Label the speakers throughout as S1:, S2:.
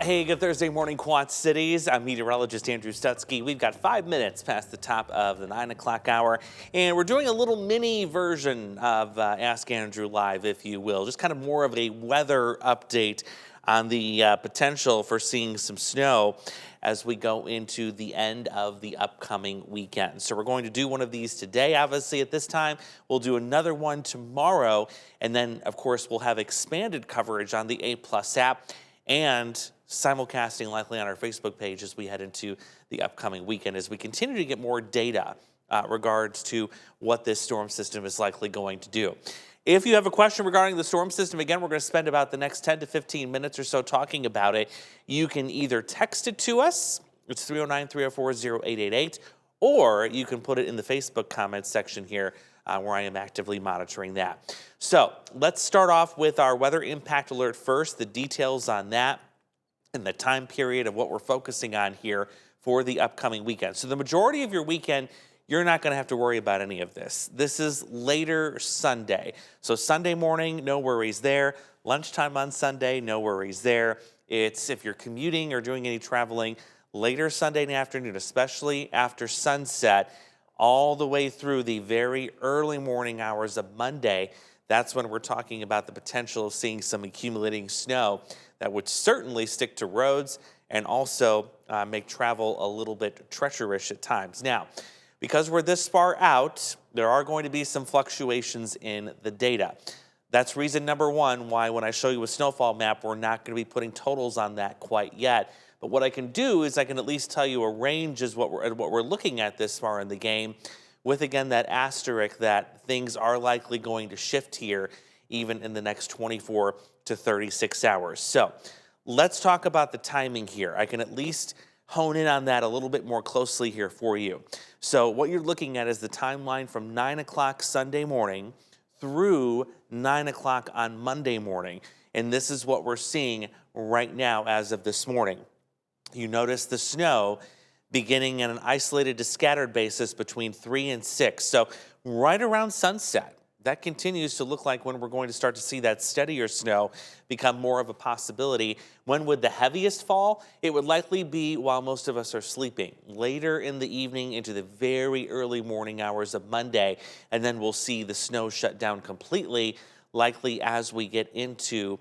S1: Hey, good Thursday morning, Quad Cities. I'm meteorologist Andrew Stutzke. We've got 5 minutes past the top of the 9 o'clock hour, and we're doing a little mini version of Ask Andrew Live, if you will. Just kind of more of a weather update on the potential for seeing some snow as we go into the end of the upcoming weekend. So we're going to do one of these today, obviously, at this time. We'll do another one tomorrow, and then, of course, we'll have expanded coverage on the A+ app and simulcasting likely on our Facebook page as we head into the upcoming weekend as we continue to get more data regards to what this storm system is likely going to do. If you have a question regarding the storm system, again, we're going to spend about the next 10 to 15 minutes or so talking about it. You can either text it to us, it's 309-304-0888, or you can put it in the Facebook comments section here where I am actively monitoring that. So let's start off with our weather impact alert first, the details on that and the time period of what we're focusing on here for the upcoming weekend. So the majority of your weekend, you're not going to have to worry about any of this. This is later Sunday. So Sunday morning, no worries there. Lunchtime on Sunday, no worries there. It's if you're commuting or doing any traveling later Sunday afternoon, especially after sunset, all the way through the very early morning hours of Monday. That's when we're talking about the potential of seeing some accumulating snow that would certainly stick to roads and also make travel a little bit treacherous at times. Now, because we're this far out, there are going to be some fluctuations in the data. That's reason number one why when I show you a snowfall map, we're not going to be putting totals on that quite yet. But what I can do is I can at least tell you a range is what we're looking at this far in the game, with, again, that asterisk that things are likely going to shift here even in the next 24 to 36 hours. So let's talk about the timing here. I can at least hone in on that a little bit more closely here for you. So what you're looking at is the timeline from 9 o'clock Sunday morning through 9 o'clock on Monday morning. And this is what we're seeing right now as of this morning. You notice the snow beginning on an isolated to scattered basis between 3 and 6. So right around sunset, that continues to look like when we're going to start to see that steadier snow become more of a possibility. When would the heaviest fall? It would likely be while most of us are sleeping, later in the evening into the very early morning hours of Monday, and then we'll see the snow shut down completely, likely as we get into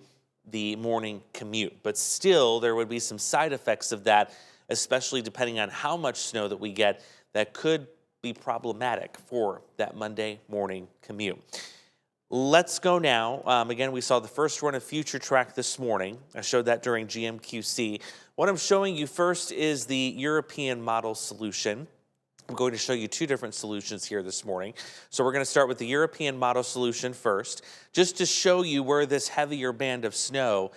S1: the morning commute. But still, there would be some side effects of that, especially depending on how much snow that we get, that could be problematic for that Monday morning commute. Let's go now. Again, we saw the first run of Future Track this morning. I showed that during GMQC. What I'm showing you first is the European model solution. I'm going to show you two different solutions here this morning. So we're going to start with the European model solution first, just to show you where this heavier band of snow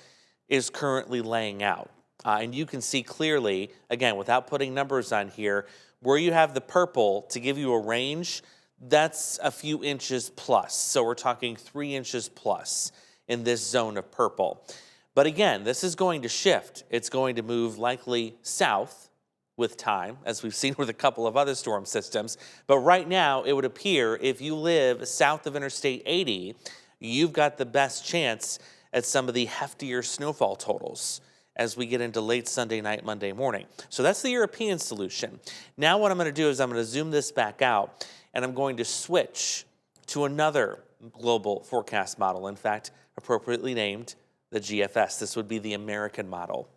S1: is currently laying out. And you can see clearly, again, without putting numbers on here, where you have the purple to give you a range, that's a few inches plus. So we're talking 3 inches plus in this zone of purple. But again, this is going to shift. It's going to move likely south with time, as we've seen with a couple of other storm systems. But right now, it would appear if you live south of Interstate 80, you've got the best chance at some of the heftier snowfall totals as we get into late Sunday night, Monday morning. So that's the European solution. Now what I'm going to do is I'm going to zoom this back out, and I'm going to switch to another global forecast model, in fact, appropriately named the GFS. This would be the American model.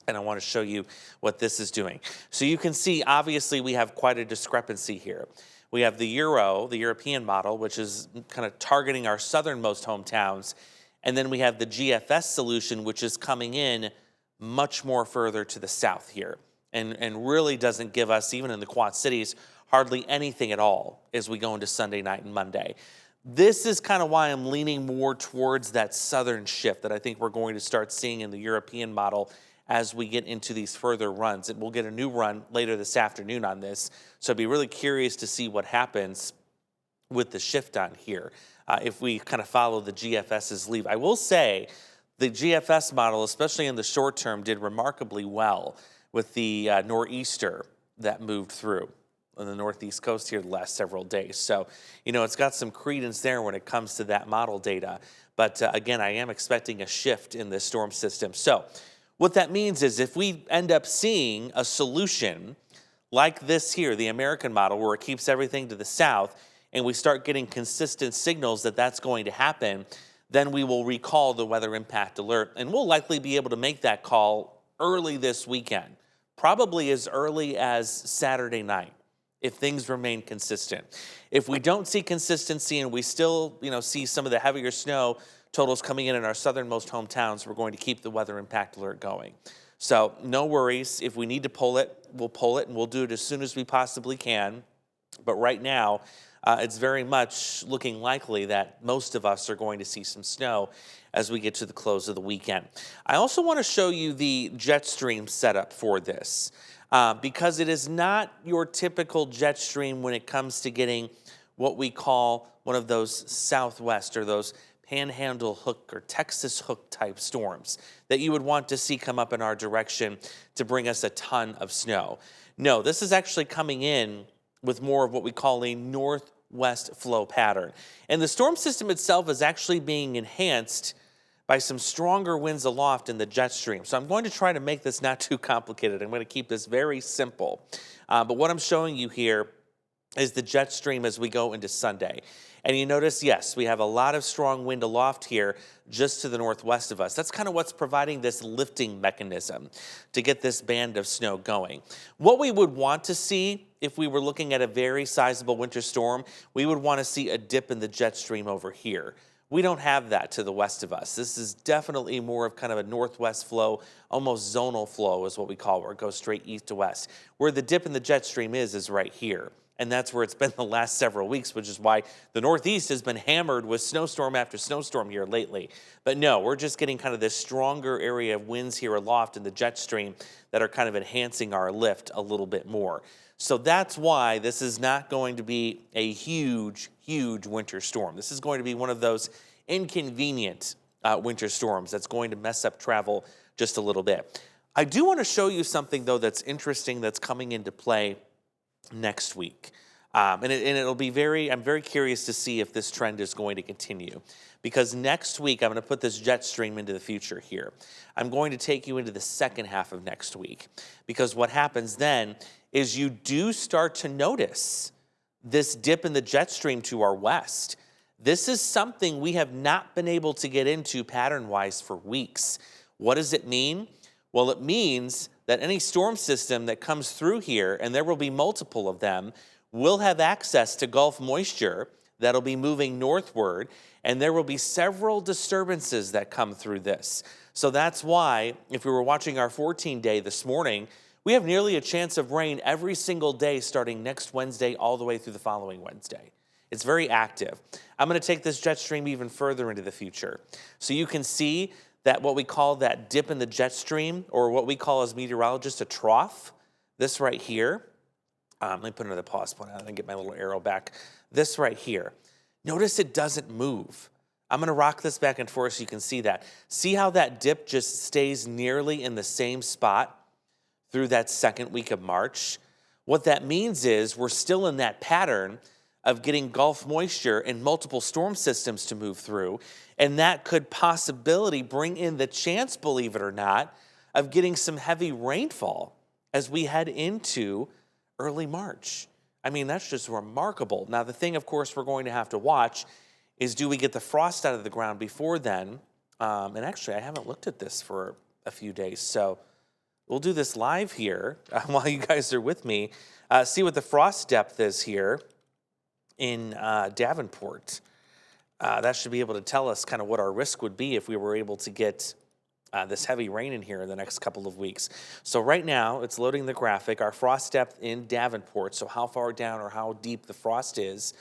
S1: And I want to show you what this is doing. So you can see, obviously, we have quite a discrepancy here. We have the European model, which is kind of targeting our southernmost hometowns. And then we have the GFS solution, which is coming in much more further to the south here and really doesn't give us, even in the Quad Cities, hardly anything at all as we go into Sunday night and Monday. This is kind of why I'm leaning more towards that southern shift that I think we're going to start seeing in the European model as we get into these further runs. And we'll get a new run later this afternoon on this. So I'd be really curious to see what happens with the shift on here if we kind of follow the GFS's lead. I will say the GFS model, especially in the short term, did remarkably well with the nor'easter that moved through on the northeast coast here the last several days. So, you know, it's got some credence there when it comes to that model data. But again, I am expecting a shift in this storm system. So What that means is if we end up seeing a solution like this here, the American model, where it keeps everything to the south, and we start getting consistent signals that that's going to happen, then we will recall the weather impact alert, and we'll likely be able to make that call early this weekend, probably as early as Saturday night, if things remain consistent. If we don't see consistency and we still, see some of the heavier snow totals coming in our southernmost hometowns, we're going to keep the weather impact alert going. So no worries. If we need to pull it, and we'll do it as soon as we possibly can. But right now, it's very much looking likely that most of us are going to see some snow as we get to the close of the weekend. I also want to show you the jet stream setup for this because it is not your typical jet stream when it comes to getting what we call one of those southwest or those panhandle hook or Texas hook type storms that you would want to see come up in our direction to bring us a ton of snow. No, this is actually coming in with more of what we call a northwest flow pattern. And the storm system itself is actually being enhanced by some stronger winds aloft in the jet stream. So I'm going to try to make this not too complicated. I'm going to keep this very simple. But what I'm showing you here is the jet stream as we go into Sunday. And you notice, yes, we have a lot of strong wind aloft here just to the northwest of us. That's kind of what's providing this lifting mechanism to get this band of snow going. What we would want to see if we were looking at a very sizable winter storm, we would want to see a dip in the jet stream over here. We don't have that to the west of us. This is definitely more of kind of a northwest flow, almost zonal flow is what we call it, where it goes straight east to west. Where the dip in the jet stream is right here. And that's where it's been the last several weeks, which is why the Northeast has been hammered with snowstorm after snowstorm here lately. But no, we're just getting kind of this stronger area of winds here aloft in the jet stream that are kind of enhancing our lift a little bit more. So that's why this is not going to be a huge, huge winter storm. This is going to be one of those inconvenient winter storms that's going to mess up travel just a little bit. I do want to show you something, though, that's interesting that's coming into play next week. And it'll be I'm very curious to see if this trend is going to continue. Because next week, I'm going to put this jet stream into the future here. I'm going to take you into the second half of next week. Because what happens then is you do start to notice this dip in the jet stream to our west. This is something we have not been able to get into pattern-wise for weeks. What does it mean? Well, it means that any storm system that comes through here, and there will be multiple of them, will have access to Gulf moisture that'll be moving northward, and there will be several disturbances that come through this. So that's why, if we were watching our 14-day this morning, we have nearly a chance of rain every single day starting next Wednesday all the way through the following Wednesday. It's very active. I'm going to take this jet stream even further into the future. So you can see that what we call that dip in the jet stream, or what we call as meteorologists a trough, this right here. Let me put another pause point on and get my little arrow back. This right here. Notice it doesn't move. I'm going to rock this back and forth so you can see that. See how that dip just stays nearly in the same spot through that second week of March? What that means is we're still in that pattern of getting Gulf moisture and multiple storm systems to move through, and that could possibility bring in the chance, believe it or not, of getting some heavy rainfall as we head into early March. I mean, that's just remarkable. Now, the thing, of course, we're going to have to watch is, do we get the frost out of the ground before then? And actually, I haven't looked at this for a few days, so we'll do this live here while you guys are with me. See what the frost depth is here in Davenport. That should be able to tell us kind of what our risk would be if we were able to get this heavy rain in here in the next couple of weeks. So right now, it's loading the graphic. Our frost depth in Davenport, so how far down or how deep the frost is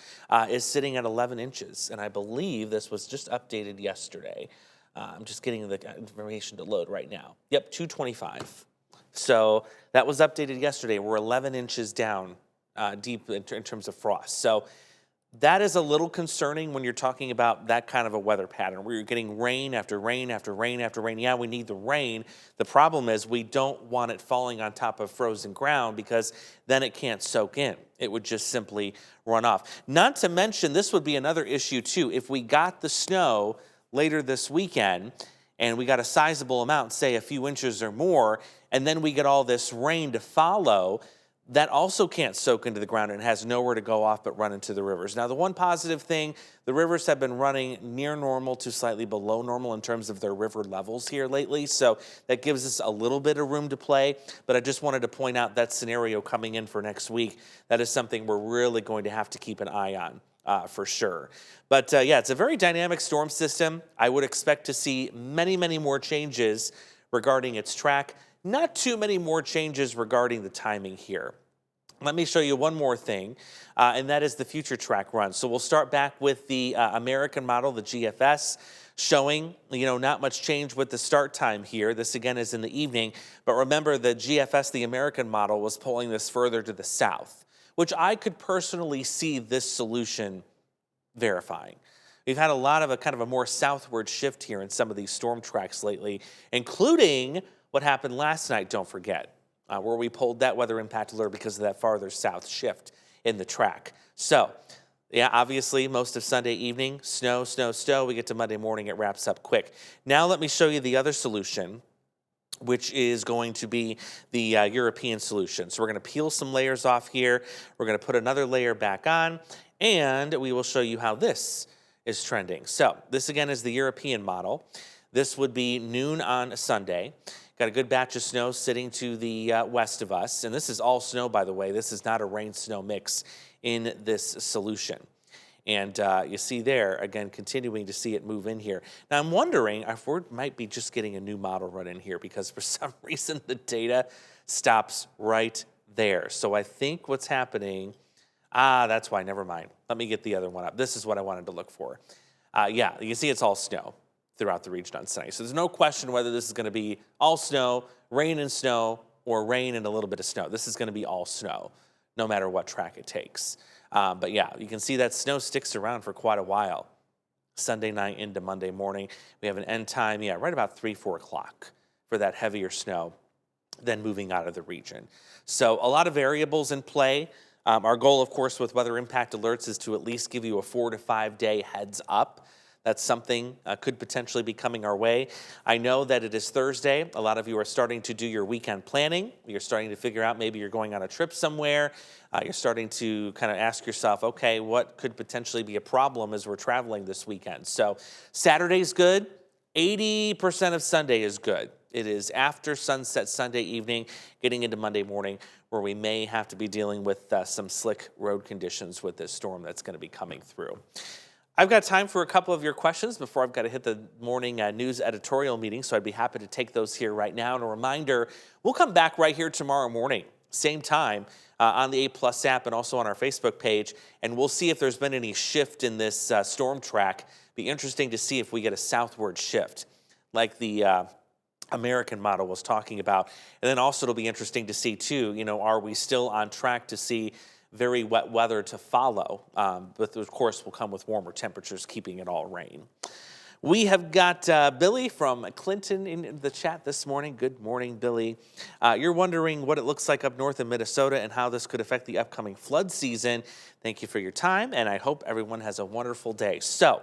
S1: sitting at 11 inches. And I believe this was just updated yesterday. I'm just getting the information to load right now. Yep, 225. So that was updated yesterday. We're 11 inches down deep in terms of frost. So that is a little concerning when you're talking about that kind of a weather pattern where you're getting rain after rain after rain after rain. Yeah, we need the rain. The problem is we don't want it falling on top of frozen ground because then it can't soak in. It would just simply run off. Not to mention, this would be another issue too. If we got the snow later this weekend and we got a sizable amount, say a few inches or more, and then we get all this rain to follow, that also can't soak into the ground and has nowhere to go off but run into the rivers. Now, the one positive thing, the rivers have been running near normal to slightly below normal in terms of their river levels here lately, so that gives us a little bit of room to play, but I just wanted to point out that scenario coming in for next week. That is something we're really going to have to keep an eye on. For sure. But yeah, it's a very dynamic storm system. I would expect to see many, many more changes regarding its track. Not too many more changes regarding the timing here. Let me show you one more thing, and that is the future track run. So we'll start back with the American model, the GFS, showing, not much change with the start time here. This again is in the evening, but remember the GFS, the American model, was pulling this further to the south, which I could personally see this solution verifying. We've had a lot of a kind of a more southward shift here in some of these storm tracks lately, including what happened last night, don't forget, where we pulled that weather impact alert because of that farther south shift in the track. So, yeah, obviously, most of Sunday evening, snow, snow, snow. We get to Monday morning, it wraps up quick. Now let me show you the other solution, which is going to be the European solution. So we're going to peel some layers off here. We're going to put another layer back on, and we will show you how this is trending. So this again is the European model. This would be noon on Sunday. Got a good batch of snow sitting to the west of us, and this is all snow, by the way. This is not a rain-snow mix in this solution. And you see there, again, continuing to see it move in here. Now, I'm wondering if we might be just getting a new model run in here because for some reason the data stops right there. So I think what's happening, that's why, never mind. Let me get the other one up. This is what I wanted to look for. Yeah, you can see it's all snow throughout the region on Sunday. So there's no question whether this is going to be all snow, rain and snow, or rain and a little bit of snow. This is going to be all snow, no matter what track it takes. But yeah, you can see that snow sticks around for quite a while. Sunday night into Monday morning. We have an end time, right about 3, 4 o'clock for that heavier snow, then moving out of the region. So a lot of variables in play. Our goal, of course, with weather impact alerts is to at least give you a 4 to 5 day heads up. That's something could potentially be coming our way. I know that it is Thursday. A lot of you are starting to do your weekend planning. You're starting to figure out maybe you're going on a trip somewhere. You're starting to kind of ask yourself, okay, what could potentially be a problem as we're traveling this weekend? So Saturday's good. 80% of Sunday is good. It is after sunset Sunday evening, getting into Monday morning, where we may have to be dealing with some slick road conditions with this storm that's going to be coming through. I've got time for a couple of your questions before I've got to hit the morning news editorial meeting, so I'd be happy to take those here right now. And a reminder, we'll come back right here tomorrow morning, same time, on the A+ app and also on our Facebook page, and we'll see if there's been any shift in this storm track. Be interesting to see if we get a southward shift, like the American model was talking about. And then also it'll be interesting to see, too, are we still on track to see very wet weather to follow, but of course will come with warmer temperatures, keeping it all rain. We have got Billy from Clinton in the chat this morning. Good morning, Billy. You're wondering what it looks like up north in Minnesota and how this could affect the upcoming flood season. Thank you for your time, and I hope everyone has a wonderful day. So,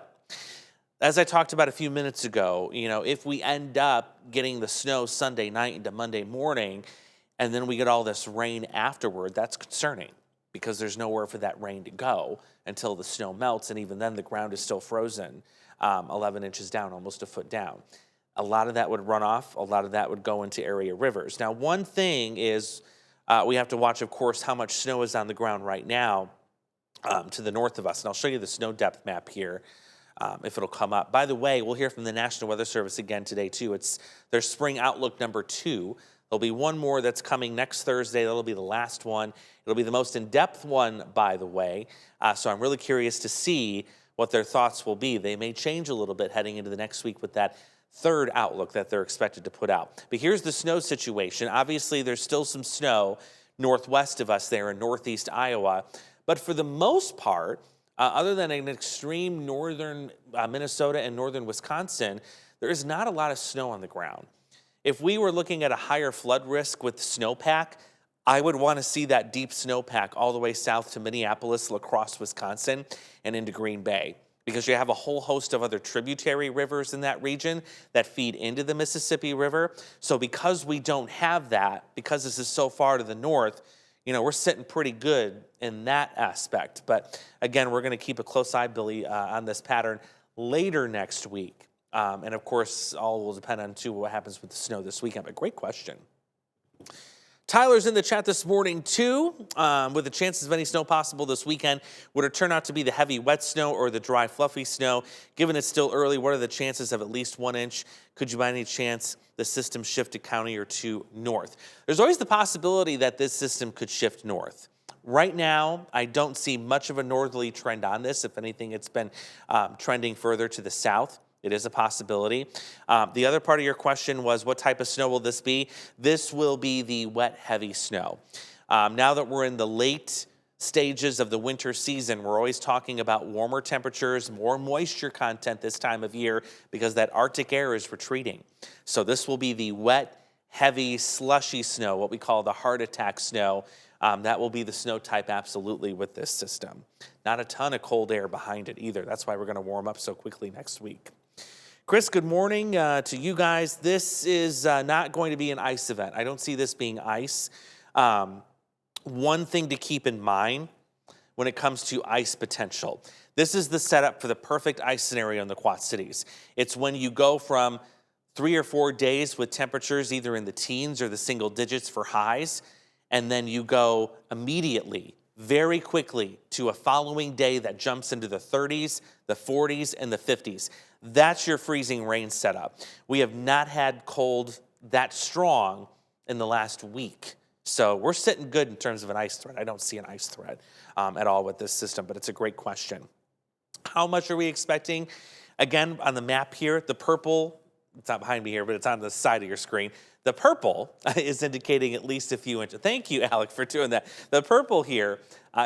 S1: as I talked about a few minutes ago, if we end up getting the snow Sunday night into Monday morning, and then we get all this rain afterward, that's concerning, because there's nowhere for that rain to go until the snow melts, and even then the ground is still frozen 11 inches down, almost a foot down. A lot of that would run off. A lot of that would go into area rivers. Now, one thing is we have to watch, of course, how much snow is on the ground right now to the north of us. And I'll show you the snow depth map here if it'll come up. By the way, we'll hear from the National Weather Service again today, too. It's their spring outlook number 2. There'll be one more that's coming next Thursday. That'll be the last one. It'll be the most in-depth one, by the way. So I'm really curious to see what their thoughts will be. They may change a little bit heading into the next week with that third outlook that they're expected to put out. But here's the snow situation. Obviously, there's still some snow northwest of us there in northeast Iowa. But for the most part, other than an extreme northern Minnesota and northern Wisconsin, there is not a lot of snow on the ground. If we were looking at a higher flood risk with snowpack, I would want to see that deep snowpack all the way south to Minneapolis, La Crosse, Wisconsin, and into Green Bay. because you have a whole host of other tributary rivers in that region that feed into the Mississippi River. So because we don't have that, because this is so far to the north, we're sitting pretty good in that aspect. But again, we're going to keep a close eye, Billy, on this pattern later next week. And of course, all will depend on what happens with the snow this weekend. But great question. Tyler's in the chat this morning, too, with the chances of any snow possible this weekend. Would it turn out to be the heavy wet snow or the dry fluffy snow? Given it's still early, what are the chances of at least 1 inch? Could you by any chance the system shift a county or two north? There's always the possibility that this system could shift north. Right now, I don't see much of a northerly trend on this. If anything, it's been trending further to the south. It is a possibility. The other part of your question was, what type of snow will this be? This will be the wet, heavy snow. Now that we're in the late stages of the winter season, we're always talking about warmer temperatures, more moisture content this time of year because that Arctic air is retreating. So this will be the wet, heavy, slushy snow, what we call the heart attack snow. That will be the snow type absolutely with this system. Not a ton of cold air behind it either. That's why we're going to warm up so quickly next week. Chris, good morning to you guys. This is not going to be an ice event. I don't see this being ice. One thing to keep in mind when it comes to ice potential. This is the setup for the perfect ice scenario in the Quad Cities. It's when you go from 3 or 4 days with temperatures either in the teens or the single digits for highs, and then you go immediately, very quickly, to a following day that jumps into the 30s, the 40s, and the 50s. That's your freezing rain setup. We have not had cold that strong in the last week. So we're sitting good in terms of an ice threat. I don't see an ice threat at all with this system, but it's a great question. How much are we expecting? Again, on the map here, the purple, it's not behind me here, but it's on the side of your screen. The purple is indicating at least a few inches. Thank you, Alec, for doing that. The purple here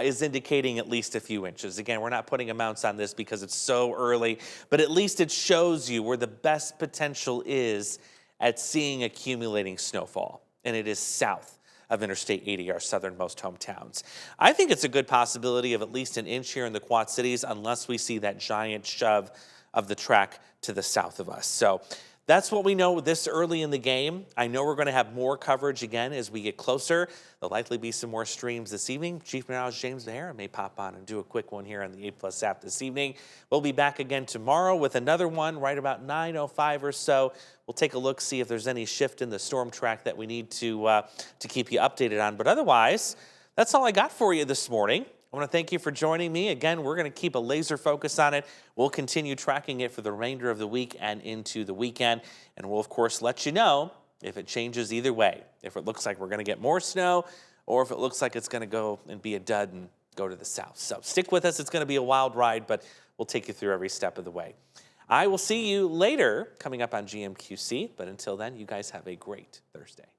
S1: is indicating at least a few inches. Again, we're not putting amounts on this because it's so early, but at least it shows you where the best potential is at seeing accumulating snowfall, and it is south of Interstate 80, our southernmost hometowns. I think it's a good possibility of at least an inch here in the Quad Cities unless we see that giant shove of the track to the south of us. So that's what we know this early in the game. I know we're going to have more coverage again as we get closer. There'll likely be some more streams this evening. Chief Meteorologist James Behar may pop on and do a quick one here on the 8+ app this evening. We'll be back again tomorrow with another one right about 9:05 or so. We'll take a look, see if there's any shift in the storm track that we need to keep you updated on. But otherwise, that's all I got for you this morning. I want to thank you for joining me. Again, we're going to keep a laser focus on it. We'll continue tracking it for the remainder of the week and into the weekend. And we'll, of course, let you know if it changes either way. If it looks like we're going to get more snow or if it looks like it's going to go and be a dud and go to the south. So stick with us. It's going to be a wild ride, but we'll take you through every step of the way. I will see you later coming up on GMQC. But until then, you guys have a great Thursday.